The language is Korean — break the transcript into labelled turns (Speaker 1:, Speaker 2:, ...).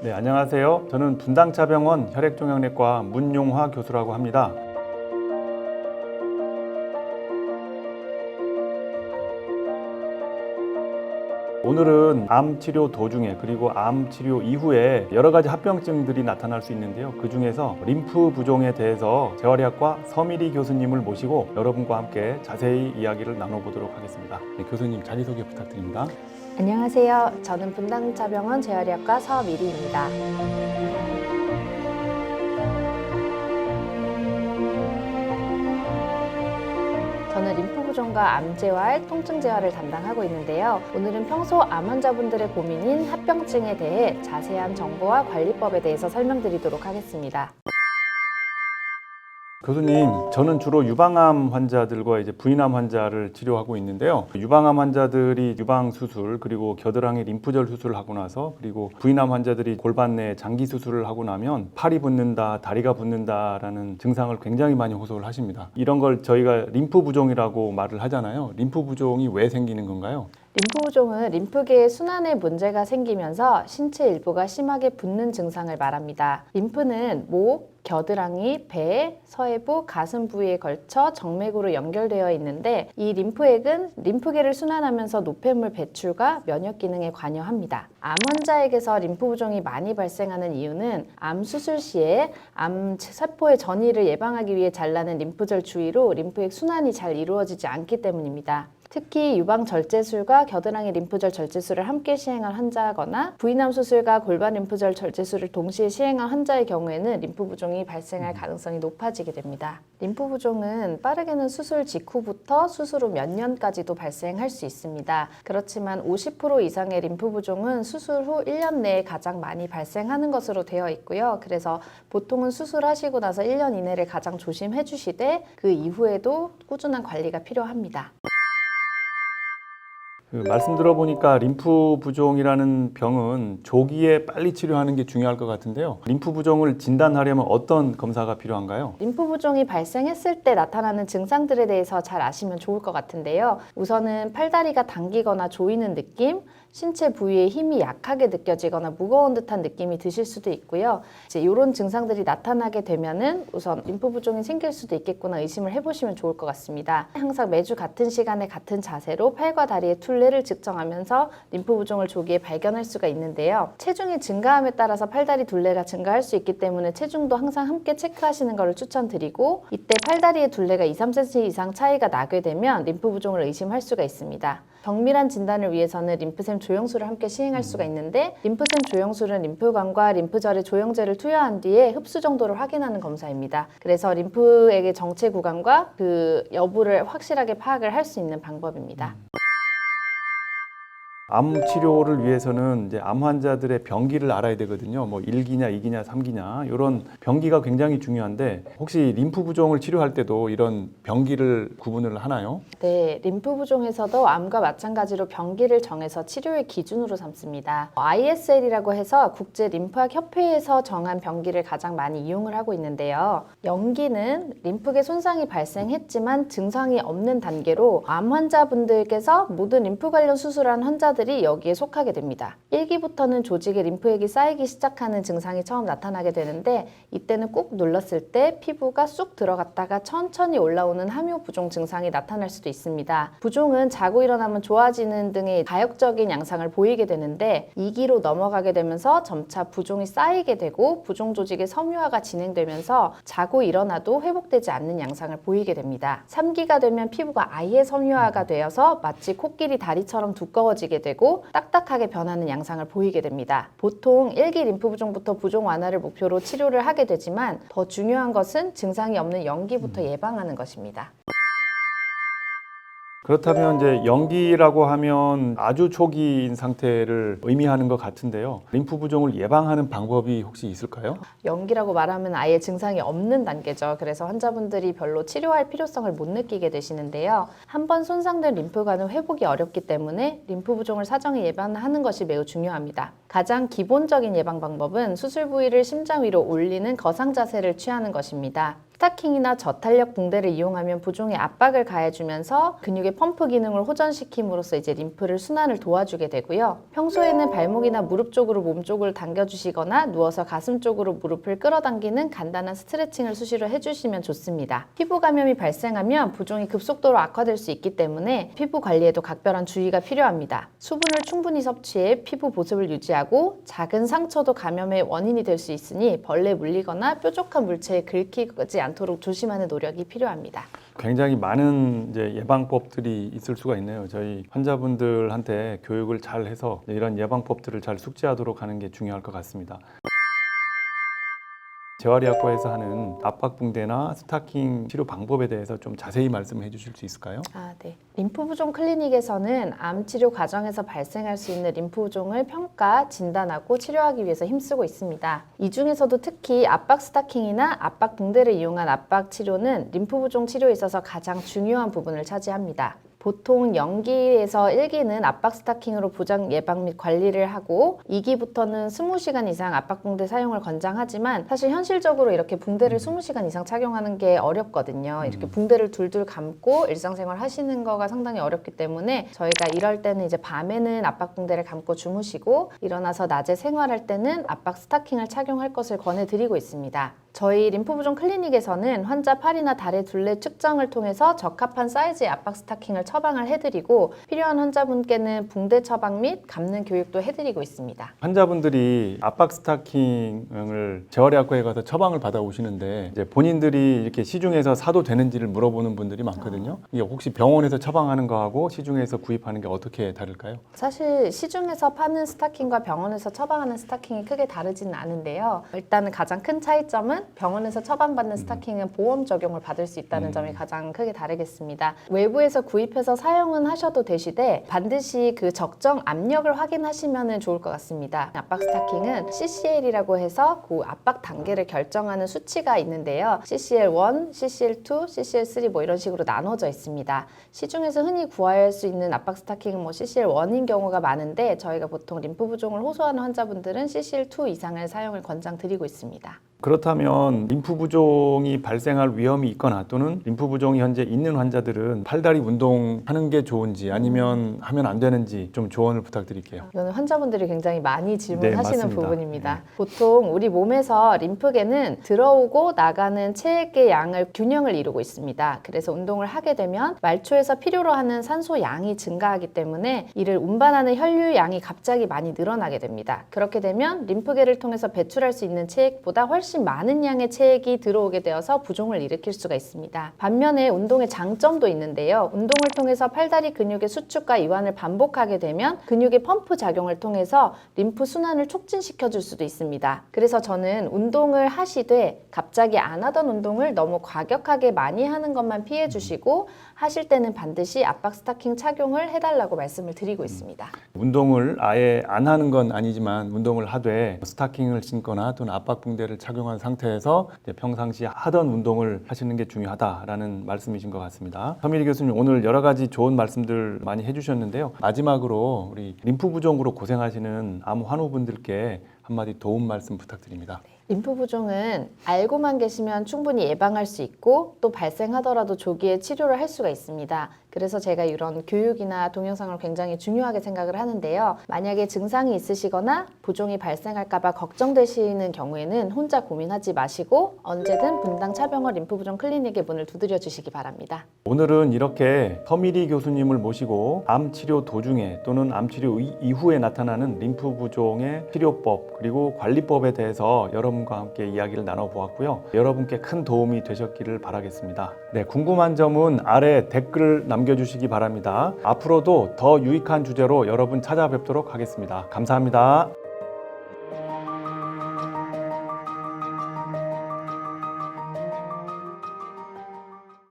Speaker 1: 네, 안녕하세요. 저는 분당차병원 혈액종양내과 문용화 교수라고 합니다. 오늘은 암 치료 도중에 그리고 암 치료 이후에 여러 가지 합병증들이 나타날 수 있는데요. 그 중에서 림프 부종에 대해서 재활의학과 서미리 교수님을 모시고 여러분과 함께 자세히 이야기를 나눠보도록 하겠습니다. 네, 교수님 자기소개 부탁드립니다.
Speaker 2: 안녕하세요. 저는 분당차병원 재활의학과 서미리입니다. 저는 림프 부종과 암 재활, 통증 재활을 담당하고 있는데요. 오늘은 평소 암 환자분들의 고민인 합병증에 대해 자세한 정보와 관리법에 대해서 설명드리도록 하겠습니다.
Speaker 1: 교수님, 저는 주로 유방암 환자들과 부인암 환자를 치료하고 있는데요. 유방암 환자들이 유방 수술 그리고 겨드랑이 림프절 수술을 하고 나서 그리고 부인암 환자들이 골반 내 장기 수술을 하고 나면 팔이 붓는다, 다리가 붓는다라는 증상을 굉장히 많이 호소를 하십니다. 이런 걸 저희가 림프 부종이라고 말을 하잖아요. 림프 부종이 왜 생기는 건가요?
Speaker 2: 림프 부종은 림프계의 순환에 문제가 생기면서 신체 일부가 심하게 붓는 증상을 말합니다. 림프는 목, 겨드랑이, 배, 서해부, 가슴 부위에 걸쳐 정맥으로 연결되어 있는데 이 림프액은 림프계를 순환하면서 노폐물 배출과 면역 기능에 관여합니다. 암 환자에게서 림프 부종이 많이 발생하는 이유는 암 수술 시에 암 세포의 전이를 예방하기 위해 잘라낸 림프절 주위로 림프액 순환이 잘 이루어지지 않기 때문입니다. 특히 유방 절제술과 겨드랑이 림프절 절제술을 함께 시행한 환자거나 부인암 수술과 골반 림프절 절제술을 동시에 시행한 환자의 경우에는 림프 부종이 발생할 가능성이 높아지게 됩니다. 림프 부종은 빠르게는 수술 직후부터 수술 후 몇 년까지도 발생할 수 있습니다. 그렇지만 50% 이상의 림프 부종은 수술 후 1년 내에 가장 많이 발생하는 것으로 되어 있고요. 그래서 보통은 수술하시고 나서 1년 이내를 가장 조심해 주시되 그 이후에도 꾸준한 관리가 필요합니다.
Speaker 1: 말씀 들어보니까 림프 부종이라는 병은 조기에 빨리 치료하는 게 중요할 것 같은데요. 림프 부종을 진단하려면 어떤 검사가 필요한가요?
Speaker 2: 림프 부종이 발생했을 때 나타나는 증상들에 대해서 잘 아시면 좋을 것 같은데요. 우선은 팔다리가 당기거나 조이는 느낌, 신체 부위에 힘이 약하게 느껴지거나 무거운 듯한 느낌이 드실 수도 있고요. 이런 증상들이 나타나게 되면은 우선 림프 부종이 생길 수도 있겠구나 의심을 해보시면 좋을 것 같습니다. 항상 매주 같은 시간에 같은 자세로 팔과 다리의 둘레를 측정하면서 림프 부종을 조기에 발견할 수가 있는데요. 체중이 증가함에 따라서 팔다리 둘레가 증가할 수 있기 때문에 체중도 항상 함께 체크하시는 것을 추천드리고 이때 팔다리의 둘레가 2-3cm 이상 차이가 나게 되면 림프 부종을 의심할 수가 있습니다. 정밀한 진단을 위해서는 림프샘 조영술을 함께 시행할 수가 있는데 림프샘 조영술은 림프관과 림프절에 조영제를 투여한 뒤에 흡수 정도를 확인하는 검사입니다. 그래서 림프액의 정체 구간과 그 여부를 확실하게 파악을 할 수 있는 방법입니다.
Speaker 1: 암 치료를 위해서는 암 환자들의 병기를 알아야 되거든요. 뭐 1기냐, 2기냐, 3기냐 이런 병기가 굉장히 중요한데 혹시 림프 부종을 치료할 때도 이런 병기를 구분을 하나요?
Speaker 2: 네, 림프 부종에서도 암과 마찬가지로 병기를 정해서 치료의 기준으로 삼습니다. ISL이라고 해서 국제 림프학 협회에서 정한 병기를 가장 많이 이용을 하고 있는데요. 0기는 림프계 손상이 발생했지만 증상이 없는 단계로 암 환자분들께서 모든 림프 관련 수술한 환자들이 여기에 속하게 됩니다. 1기부터는 조직에 림프액이 쌓이기 시작하는 증상이 처음 나타나게 되는데 이때는 꾹 눌렀을 때 피부가 쑥 들어갔다가 천천히 올라오는 함요 부종 증상이 나타날 수도 있습니다. 부종은 자고 일어나면 좋아지는 등의 가역적인 양상을 보이게 되는데 2기로 넘어가게 되면서 점차 부종이 쌓이게 되고 부종 조직의 섬유화가 진행되면서 자고 일어나도 회복되지 않는 양상을 보이게 됩니다. 3기가 되면 피부가 아예 섬유화가 되어서 마치 코끼리 다리처럼 두꺼워지게 되고 딱딱하게 변하는 양상을 보이게 됩니다. 보통 1기 림프 부종부터 부종 완화를 목표로 치료를 하게 되지만 더 중요한 것은 증상이 없는 0기부터 예방하는 것입니다.
Speaker 1: 그렇다면 0기라고 하면 아주 초기인 상태를 의미하는 것 같은데요. 림프 부종을 예방하는 방법이 혹시 있을까요?
Speaker 2: 0기라고 말하면 아예 증상이 없는 단계죠. 그래서 환자분들이 별로 치료할 필요성을 못 느끼게 되시는데요. 한번 손상된 림프관은 회복이 어렵기 때문에 림프 부종을 사전에 예방하는 것이 매우 중요합니다. 가장 기본적인 예방 방법은 수술 부위를 심장 위로 올리는 거상 자세를 취하는 것입니다. 스타킹이나 저탄력 붕대를 이용하면 부종에 압박을 가해주면서 근육의 펌프 기능을 호전시킴으로써 이제 림프를 순환을 도와주게 되고요. 평소에는 발목이나 무릎 쪽으로 몸 쪽을 당겨주시거나 누워서 가슴 쪽으로 무릎을 끌어당기는 간단한 스트레칭을 수시로 해주시면 좋습니다. 피부 감염이 발생하면 부종이 급속도로 악화될 수 있기 때문에 피부 관리에도 각별한 주의가 필요합니다. 수분을 충분히 섭취해 피부 보습을 유지하고 작은 상처도 감염의 원인이 될 수 있으니 벌레에 물리거나 뾰족한 물체에 긁히지 않도록 조심하는 노력이 필요합니다.
Speaker 1: 굉장히 많은 이제 예방법들이 있을 수가 있네요. 저희 환자분들한테 교육을 잘 해서 이런 예방법들을 잘 숙지하도록 하는 게 중요할 것 같습니다. 재활의학과에서 하는 압박붕대나 스타킹 치료 방법에 대해서 좀 자세히 말씀해 주실 수 있을까요?
Speaker 2: 네. 림프 부종 클리닉에서는 암 치료 과정에서 발생할 수 있는 림프 부종을 평가, 진단하고 치료하기 위해서 힘쓰고 있습니다. 이 중에서도 특히 압박 스타킹이나 압박 붕대를 이용한 압박 치료는 림프 부종 치료에 있어서 가장 중요한 부분을 차지합니다. 보통 0기에서 1기는 압박 스타킹으로 부종 예방 및 관리를 하고 2기부터는 20시간 이상 압박 붕대 사용을 권장하지만 사실 현실적으로 이렇게 붕대를 20시간 이상 착용하는 게 어렵거든요. 이렇게 붕대를 둘둘 감고 일상생활 하시는 거가 상당히 어렵기 때문에 저희가 이럴 때는 이제 밤에는 압박 붕대를 감고 주무시고 일어나서 낮에 생활할 때는 압박 스타킹을 착용할 것을 권해드리고 있습니다. 저희 림프 부종 클리닉에서는 환자 팔이나 다리 둘레 측정을 통해서 적합한 사이즈의 압박 스타킹을 처방을 해드리고 필요한 환자분께는 붕대 처방 및 감는 교육도 해드리고 있습니다.
Speaker 1: 환자분들이 압박 스타킹을 재활의학과에 가서 처방을 받아 오시는데 이제 본인들이 이렇게 시중에서 사도 되는지를 물어보는 분들이 많거든요. 이게 혹시 병원에서 처방하는 거하고 시중에서 구입하는 게 어떻게 다를까요?
Speaker 2: 사실 시중에서 파는 스타킹과 병원에서 처방하는 스타킹이 크게 다르지는 않은데요. 일단은 가장 큰 차이점은 병원에서 처방받는 스타킹은 보험 적용을 받을 수 있다는 점이 가장 크게 다르겠습니다. 외부에서 구입해서 사용은 하셔도 되시되 반드시 그 적정 압력을 확인하시면 좋을 것 같습니다. 압박 스타킹은 CCL이라고 해서 그 압박 단계를 결정하는 수치가 있는데요. CCL1, CCL2, CCL3 뭐 이런 식으로 나눠져 있습니다. 시중에서 흔히 구할 수 있는 압박 스타킹은 뭐 CCL1인 경우가 많은데 저희가 보통 림프 부종을 호소하는 환자분들은 CCL2 이상을 사용을 권장드리고 있습니다.
Speaker 1: 그렇다면 림프 부종이 발생할 위험이 있거나 또는 림프 부종이 현재 있는 환자들은 팔다리 운동하는 게 좋은지 아니면 하면 안 되는지 좀 조언을 부탁드릴게요.
Speaker 2: 이거는 환자분들이 굉장히 많이 질문하시는
Speaker 1: 네,
Speaker 2: 부분입니다. 보통 우리 몸에서 림프계는 들어오고 나가는 체액의 양을 균형을 이루고 있습니다. 그래서 운동을 하게 되면 말초에서 필요로 하는 산소 양이 증가하기 때문에 이를 운반하는 혈류 양이 갑자기 많이 늘어나게 됩니다. 그렇게 되면 림프계를 통해서 배출할 수 있는 체액보다 훨씬 많은 양의 체액이 들어오게 되어서 부종을 일으킬 수가 있습니다. 반면에 운동의 장점도 있는데요. 운동을 통해서 팔다리 근육의 수축과 이완을 반복하게 되면 근육의 펌프 작용을 통해서 림프 순환을 촉진시켜 줄 수도 있습니다. 그래서 저는 운동을 하시되 갑자기 안 하던 운동을 너무 과격하게 많이 하는 것만 피해 주시고 하실 때는 반드시 압박 스타킹 착용을 해달라고 말씀을 드리고 있습니다.
Speaker 1: 운동을 아예 안 하는 건 아니지만 운동을 하되 스타킹을 신거나 또는 압박 붕대를 착용한 상태에서 이제 평상시 하던 운동을 하시는 게 중요하다라는 말씀이신 것 같습니다. 서미리 교수님 오늘 여러 가지 좋은 말씀들 많이 해주셨는데요. 마지막으로 우리 림프 부종으로 고생하시는 암 환우분들께 한마디 도움 말씀 부탁드립니다.
Speaker 2: 림프 부종은 알고만 계시면 충분히 예방할 수 있고 또 발생하더라도 조기에 치료를 할 수가 있습니다. 그래서 제가 이런 교육이나 동영상을 굉장히 중요하게 생각을 하는데요. 만약에 증상이 있으시거나 부종이 발생할까 봐 걱정되시는 경우에는 혼자 고민하지 마시고 언제든 분당 차병원 림프 부종 클리닉의 문을 두드려 주시기 바랍니다.
Speaker 1: 오늘은 이렇게 서미리 교수님을 모시고 암 치료 도중에 또는 암 치료 이후에 나타나는 림프 부종의 치료법 그리고 관리법에 대해서 여러분과 함께 이야기를 나눠보았고요. 여러분께 큰 도움이 되셨기를 바라겠습니다. 네, 궁금한 점은 아래 댓글 남겨주시기 바랍니다. 앞으로도 더 유익한 주제로 여러분 찾아뵙도록 하겠습니다. 감사합니다.